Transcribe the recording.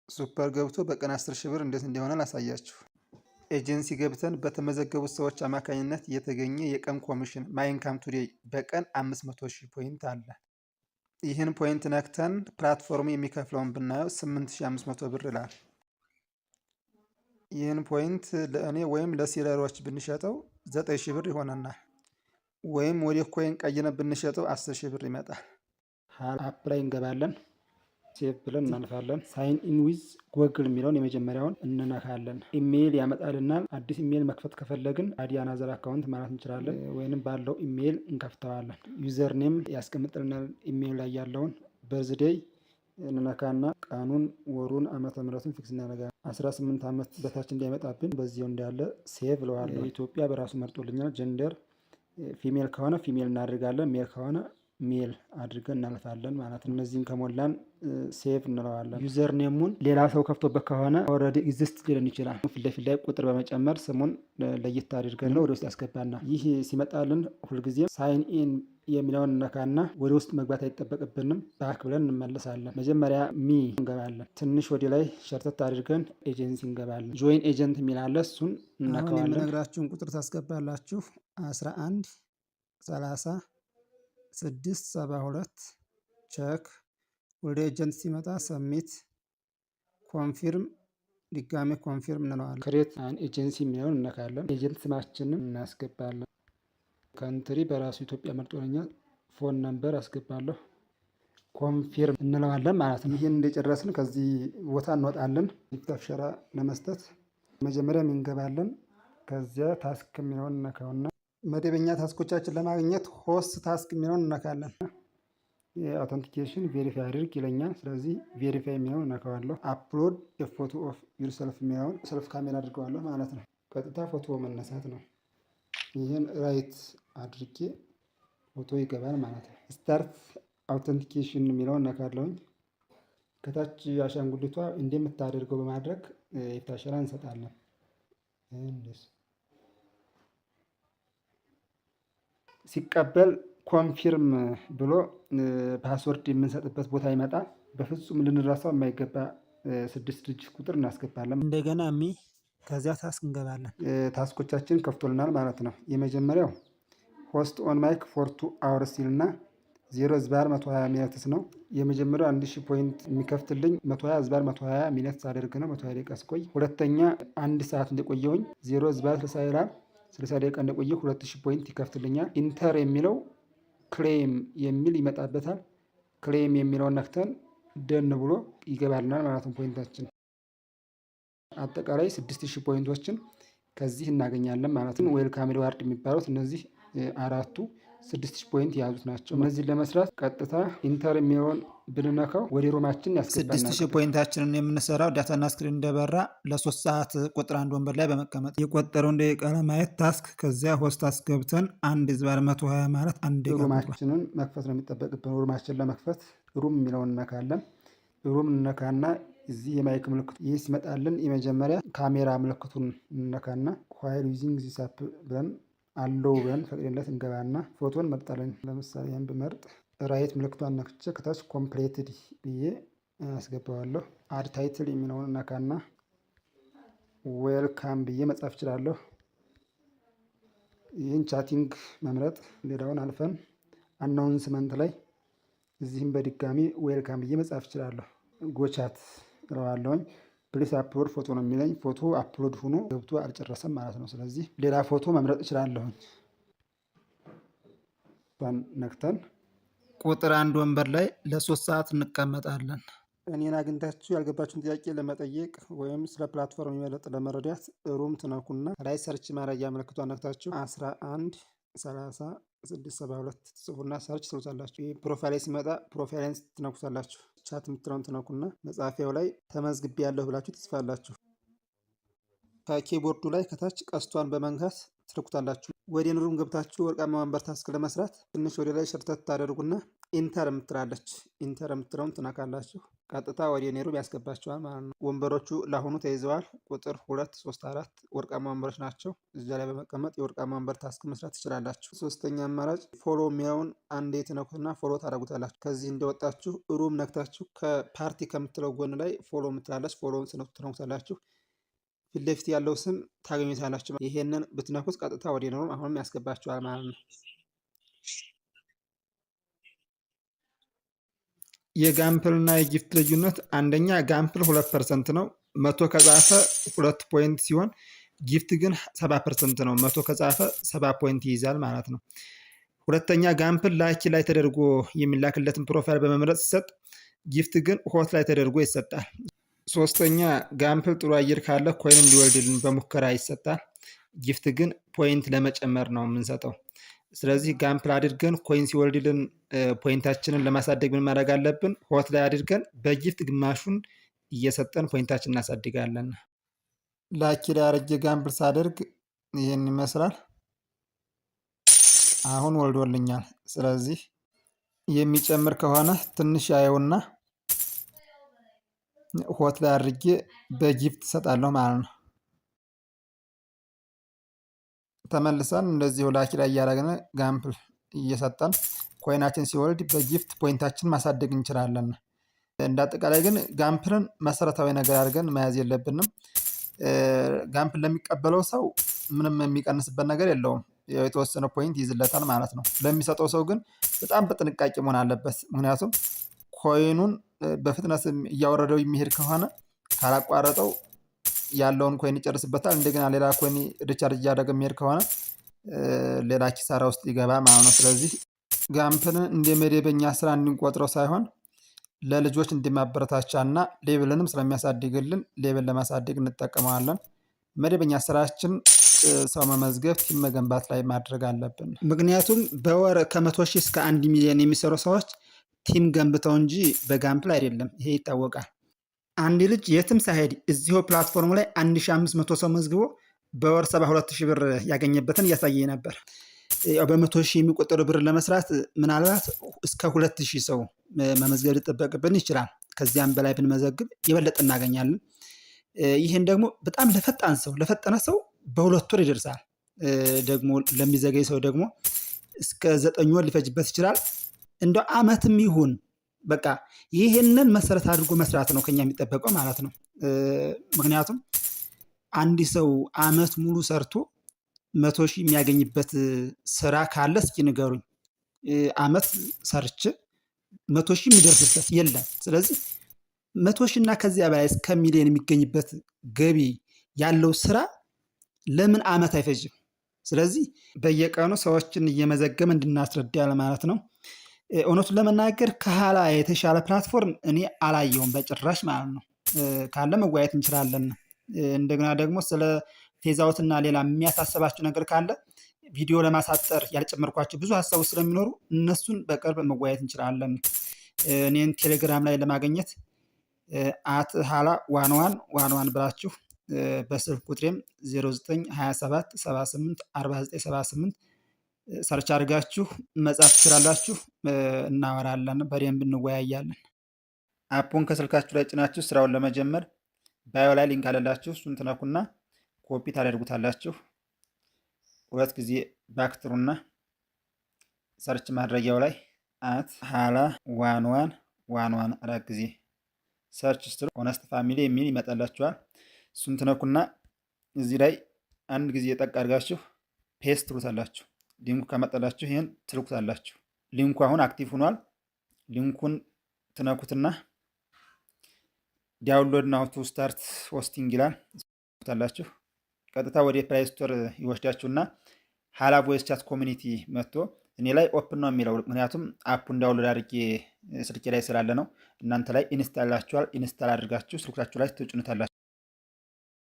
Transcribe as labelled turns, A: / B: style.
A: ሱፐር ገብቶ በቀን 10,000 ብር እንዴት እንደሆነ ላሳያችሁ። ኤጀንሲ ገብተን በተመዘገቡት ሰዎች አማካኝነት የተገኘ የቀን ኮሚሽን ማይንካም ቱዴይ በቀን 500,000 ፖይንት አለ። ይህን ፖይንት ነክተን ፕላትፎርሙ የሚከፍለውን ብናየው 8500 ብር ይላል። ይህን ፖይንት ለእኔ ወይም ለሴለሮች ብንሸጠው 9,000 ብር ይሆነናል። ወይም ወደ ኮይን ቀይረን ብንሸጠው 10,000 ብር ይመጣል። አፕ ላይ እንገባለን። ሴቭ ብለን እናልፋለን። ሳይን ኢን ዊዝ ጎግል የሚለውን የመጀመሪያውን እንነካለን። ኢሜይል ያመጣልናል። አዲስ ኢሜይል መክፈት ከፈለግን አድ አናዘር አካውንት ማለት እንችላለን፣ ወይንም ባለው ኢሜይል እንከፍተዋለን። ዩዘር ኔም ያስቀምጥልናል። ኢሜይል ላይ ያለውን በርዝዴይ እንነካና ቀኑን፣ ወሩን፣ ዓመተ ምህረቱን ፊክስ እናደርጋለን። 18 ዓመት በታች እንዳይመጣብን በዚያው እንዳለ ሴቭ እለዋለሁ። ኢትዮጵያ በራሱ መርጦልኛል። ጀንደር ፊሜል ከሆነ ፊሜል እናደርጋለን፣ ሜል ከሆነ ሜል አድርገን እናልፋለን ማለት ነው። እነዚህን ከሞላን ሴቭ እንለዋለን። ዩዘር ኔሙን ሌላ ሰው ከፍቶበት ከሆነ ኦልሬዲ ኤግዚስት ሊለን ይችላል። ፊት ለፊት ላይ ቁጥር በመጨመር ስሙን ለየት አድርገን ወደ ውስጥ ያስገባና ይህ ሲመጣልን ሁልጊዜም ሳይን ኢን የሚለውን እነካና ወደ ውስጥ መግባት አይጠበቅብንም። ባክ ብለን እንመለሳለን። መጀመሪያ ሚ እንገባለን። ትንሽ ወደ ላይ ሸርተት አድርገን ኤጀንሲ እንገባለን። ጆይን ኤጀንት የሚል አለ። እሱን እነካዋለን። የምነግራችሁን ቁጥር ታስገባላችሁ። 11 30 672 ቸክ ወደ ኤጀንት ሲመጣ ሰሚት ኮንፊርም ድጋሜ ኮንፊርም እንለዋለን። ክሬት አን ኤጀንሲ የሚለውን እነካለን። ኤጀንት ስማችንን እናስገባለን። ካንትሪ በራሱ ኢትዮጵያ መርጦልኛል። ፎን ነምበር አስገባለሁ። ኮንፊርም እንለዋለን ማለት ነው። ይህን እንደጨረስን ከዚህ ቦታ እንወጣለን። ይፍታፍ ሸራ ለመስጠት መጀመሪያ እንገባለን። ከዚያ ታስክ የሚለውን እነካውና መደበኛ ታስኮቻችን ለማግኘት ሆስት ታስክ የሚለውን እነካለን። የአውተንቲኬሽን ቬሪፋይ አድርግ ይለኛል። ስለዚህ ቬሪፋይ የሚለውን እነካዋለሁ። አፕሎድ የፎቶ ኦፍ ዩርሰልፍ የሚለውን ሰልፍ ካሜራ አድርገዋለሁ ማለት ነው። ቀጥታ ፎቶ መነሳት ነው። ይህን ራይት አድርጌ ፎቶ ይገባል ማለት ነው። ስታርት አውተንቲኬሽን የሚለውን እነካለሁኝ። ከታች አሻንጉሊቷ እንደምታደርገው በማድረግ ይፍታፍ ሸራ እንሰጣለን። ሲቀበል ኮንፊርም ብሎ ፓስወርድ የምንሰጥበት ቦታ ይመጣል። በፍጹም ልንረሳው የማይገባ 6 ዲጂት ቁጥር እናስገባለን። እንደገና ከዚያ ታስክ እንገባለን። ታስኮቻችን ከፍቶልናል ማለት ነው። የመጀመሪያው ሆስት ኦን ማይክ ፎር 2 አወርስ ሲልና 0/120 ሚኒትስ ነው። የመጀመሪያው 1000 ፖይንት የሚከፍትልኝ 120/120 ሚኒትስ አደርግ ነው። 120 ደቂቃ ስቆይ። ሁለተኛ 1 ሰዓት እንደቆየውኝ 0/60 ይላል። 60 ደቂቃ እንደቆየ 2000 ፖይንት ይከፍትልኛል። ኢንተር የሚለው ክሌም የሚል ይመጣበታል። ክሌም የሚለውን ነክተን ደን ብሎ ይገባልናል ማለት ነው ፖይንታችን። አጠቃላይ 6000 ፖይንቶችን ከዚህ እናገኛለን ማለት ነው። ዌልካም ሪዋርድ የሚባሉት እነዚህ አራቱ 6000 ፖይንት የያዙት ናቸው። እነዚህን ለመስራት ቀጥታ ኢንተር የሚለውን ብንነካው ወደ ሮማችን ያስገባናል። 6000 ፖይንታችንን የምንሰራው ዳታና ስክሪን እንደበራ ለ3 ሰዓት ቁጥር 1 ወንበር ላይ በመቀመጥ የቆጠረውን ደቂቃ ለማየት ታስክ፣ ከዚያ ሆስት አስገብተን 1/120 ማለት 1 ደቂቃ ሮማችንን መክፈት ነው የሚጠበቅብን። ሮማችን ለመክፈት ሩም የሚለውን እነካለን። ሩም እነካና እዚህ የማይክ ምልክቱ ይህ ሲመጣልን የመጀመሪያ ካሜራ ምልክቱን እነካና ዋይል ዩዚንግ ዚስ አፕ ብለን አለው ብለን ፈቅደንለት እንገባና ፎቶን መርጣለን። ለምሳሌ ይህን ብመርጥ ራይት ምልክቷን ነክቼ ከታች ኮምፕሌትድ ብዬ አስገባዋለሁ። አድ ታይትል የሚለውን እነካና ዌልካም ብዬ መጻፍ እችላለሁ። ይህን ቻቲንግ መምረጥ፣ ሌላውን አልፈን አናውንስመንት ላይ እዚህም በድጋሚ ዌልካም ብዬ መጻፍ እችላለሁ። ጎቻት እለዋለሁኝ። ፕሊስ አፕሎድ ፎቶ ነው የሚለኝ። ፎቶ አፕሎድ ሆኖ ገብቶ አልጨረሰም ማለት ነው። ስለዚህ ሌላ ፎቶ መምረጥ እችላለሁኝ። ነክተን ቁጥር 1 ወንበር ላይ ለ3 ሰዓት እንቀመጣለን። እኔን አግኝታችሁ ያልገባችሁን ጥያቄ ለመጠየቅ ወይም ስለ ፕላትፎርም የበለጠ ለመረዳት ሩም ትነኩና ላይ ሰርች ማድረጊያ ምልክቷን ነክታችሁ 11 30 672 ትጽፉና ሰርች ትሉታላችሁ። ይህ ፕሮፋይል ሲመጣ ፕሮፋይልን ትነኩታላችሁ። ቻት የምትለውን ትነኩና መጻፊያው ላይ ተመዝግቤ ያለሁ ብላችሁ ትጽፋላችሁ። ከኪቦርዱ ላይ ከታች ቀስቷን በመንካት ትልኩታላችሁ። ወደ ሩም ገብታችሁ ወርቃማ ወንበር ታስክ ለመስራት ትንሽ ወደ ላይ ሸርተት ታደርጉና ኢንተር የምትላለች ኢንተር የምትለውን ትነካላችሁ። ቀጥታ ወደ እኔ ሩም ያስገባቸዋል ማለት ነው። ወንበሮቹ ለአሁኑ ተይዘዋል። ቁጥር 2፣ 3፣ 4 ወርቃማ ወንበሮች ናቸው። እዚያ ላይ በመቀመጥ የወርቃማ ወንበር ታስክ መስራት ትችላላችሁ። ሶስተኛ አማራጭ ፎሎ የሚለውን አንዴ ትነኩትና ፎሎ ታደርጉታላችሁ። ከዚህ እንደወጣችሁ ሩም ነክታችሁ ከፓርቲ ከምትለው ጎን ላይ ፎሎ የምትላለች ፎሎውን ትነኩታላችሁ። ፊት ለፊት ያለው ስም ታገኙታላችሁ። ይሄንን ብትነኩት ቀጥታ ወደ እኔ ሩም አሁንም ያስገባችኋል ማለት ነው። የጋምፕል እና የጊፍት ልዩነት አንደኛ ጋምፕል 2% ነው። 100 ከጻፈ 2 ፖይንት ሲሆን ጊፍት ግን 7% ነው። 100 ከጻፈ 7 ፖይንት ይይዛል ማለት ነው። ሁለተኛ ጋምፕል ላኪ ላይ ተደርጎ የሚላክለትን ፕሮፋይል በመምረጥ ሲሰጥ፣ ጊፍት ግን ሆት ላይ ተደርጎ ይሰጣል። ሶስተኛ ጋምፕል ጥሩ አየር ካለ ኮይን እንዲወልድልን በሙከራ ይሰጣል። ጊፍት ግን ፖይንት ለመጨመር ነው የምንሰጠው። ስለዚህ ጋምፕል አድርገን ኮይን ሲወልድልን ፖይንታችንን ለማሳደግ ምን ማድረግ አለብን? ሆት ላይ አድርገን በጊፍት ግማሹን እየሰጠን ፖይንታችን እናሳድጋለን። ላኪ ላይ አድርጌ ጋምፕል ሳደርግ ይህን ይመስላል። አሁን ወልዶልኛል። ስለዚህ የሚጨምር ከሆነ ትንሽ ያየውና ሆት ላይ አድርጌ በጊፍት እሰጣለሁ ማለት ነው። ተመልሰን እንደዚሁ ላኪ ላይ እያደረግን ጋምፕል እየሰጠን ኮይናችን ሲወልድ በጊፍት ፖይንታችን ማሳደግ እንችላለን። እንደ አጠቃላይ ግን ጋምፕልን መሰረታዊ ነገር አድርገን መያዝ የለብንም። ጋምፕል ለሚቀበለው ሰው ምንም የሚቀንስበት ነገር የለውም። የተወሰነ ፖይንት ይይዝለታል ማለት ነው። ለሚሰጠው ሰው ግን በጣም በጥንቃቄ መሆን አለበት። ምክንያቱም ኮይኑን በፍጥነት እያወረደው የሚሄድ ከሆነ ካላቋረጠው ያለውን ኮይን ይጨርስበታል። እንደገና ሌላ ኮይን ሪቻርጅ እያደረገ የሚሄድ ከሆነ ሌላ ኪሳራ ውስጥ ይገባ ማለት ነው። ስለዚህ ጋምፕልን እንደ መደበኛ ስራ እንድንቆጥረው ሳይሆን ለልጆች እንዲማበረታቻ እና ሌብልንም ስለሚያሳድግልን ሌብል ለማሳደግ እንጠቀመዋለን። መደበኛ ስራችን ሰው መመዝገብ፣ ቲም መገንባት ላይ ማድረግ አለብን። ምክንያቱም በወር ከ100 ሺህ እስከ 1 ሚሊዮን የሚሰሩ ሰዎች ቲም ገንብተው እንጂ በጋምፕል አይደለም። ይሄ ይታወቃል። አንድ ልጅ የትም ሳይሄድ እዚሁ ፕላትፎርሙ ላይ 1500 ሰው መዝግቦ በወር 72000 ብር ያገኘበትን እያሳየ ነበር። በ100 ሺህ የሚቆጠሩ ብር ለመስራት ምናልባት እስከ 2000 ሰው መመዝገብ ሊጠበቅብን ይችላል። ከዚያም በላይ ብንመዘግብ የበለጠ እናገኛለን። ይህን ደግሞ በጣም ለፈጠነ ሰው በ2 ወር ይደርሳል። ደግሞ ለሚዘገይ ሰው ደግሞ እስከ 9 ወር ሊፈጅበት ይችላል። እንደ አመትም ይሁን በቃ ይህንን መሰረት አድርጎ መስራት ነው ከኛ የሚጠበቀው ማለት ነው። ምክንያቱም አንድ ሰው አመት ሙሉ ሰርቶ 100 ሺህ የሚያገኝበት ስራ ካለ እስኪ ንገሩኝ። አመት ሰርቼ 100 ሺህ የሚደርስበት የለም። ስለዚህ 100 ሺህ እና ከዚያ በላይ እስከ ሚሊዮን የሚገኝበት ገቢ ያለው ስራ ለምን አመት አይፈጅም? ስለዚህ በየቀኑ ሰዎችን እየመዘገበ እንድናስረዳ ማለት ነው። እውነቱን ለመናገር ከኋላ የተሻለ ፕላትፎርም እኔ አላየውም በጭራሽ ማለት ነው። ካለ መወያየት እንችላለን። እንደገና ደግሞ ስለ ፌዛውት እና ሌላ የሚያሳስባችሁ ነገር ካለ ቪዲዮ ለማሳጠር ያልጨመርኳቸው ብዙ ሀሳቦች ስለሚኖሩ እነሱን በቅርብ መወያየት እንችላለን። እኔን ቴሌግራም ላይ ለማግኘት @hala 1111 ብላችሁ በስልክ ቁጥሬም 0927784978 ሰርች አድርጋችሁ መጻፍ ትችላላችሁ። እናወራለን፣ በደንብ እንወያያለን። አፑን ከስልካችሁ ላይ ጭናችሁ ስራውን ለመጀመር ባዮ ላይ ሊንክ አለላችሁ። እሱን ትነኩና ኮፒ ታደርጉታላችሁ። 2 ጊዜ ባክትሩና ሰርች ማድረጊያው ላይ @hala 1111 4 ጊዜ ሰርች ስትሉ ሆነስት ፋሚሊ የሚል ይመጣላችኋል። እሱን ትነኩና እዚህ ላይ አንድ ጊዜ ጠቅ አድርጋችሁ ፔስት ትሉታላችሁ። ሊንኩ ከመጣላችሁ ይሄን ትልኩታላችሁ። ሊንኩ አሁን አክቲቭ ሆኗል። ሊንኩን ትነኩትና ዳውንሎድ ናው ቱ ስታርት ሆስቲንግ ይላል ታላችሁ። ቀጥታ ወደ ፕላይ ስቶር ይወስዳችሁና hala ቮይስ ቻት ኮሚኒቲ መጥቶ እኔ ላይ ኦፕን ነው የሚለው ምክንያቱም አፑን ዳውንሎድ አድርጌ ስልኬ ላይ ስላለ ነው። እናንተ ላይ ኢንስታል አድርጋችሁ ስልካችሁ ላይ ትጭኑታላችሁ።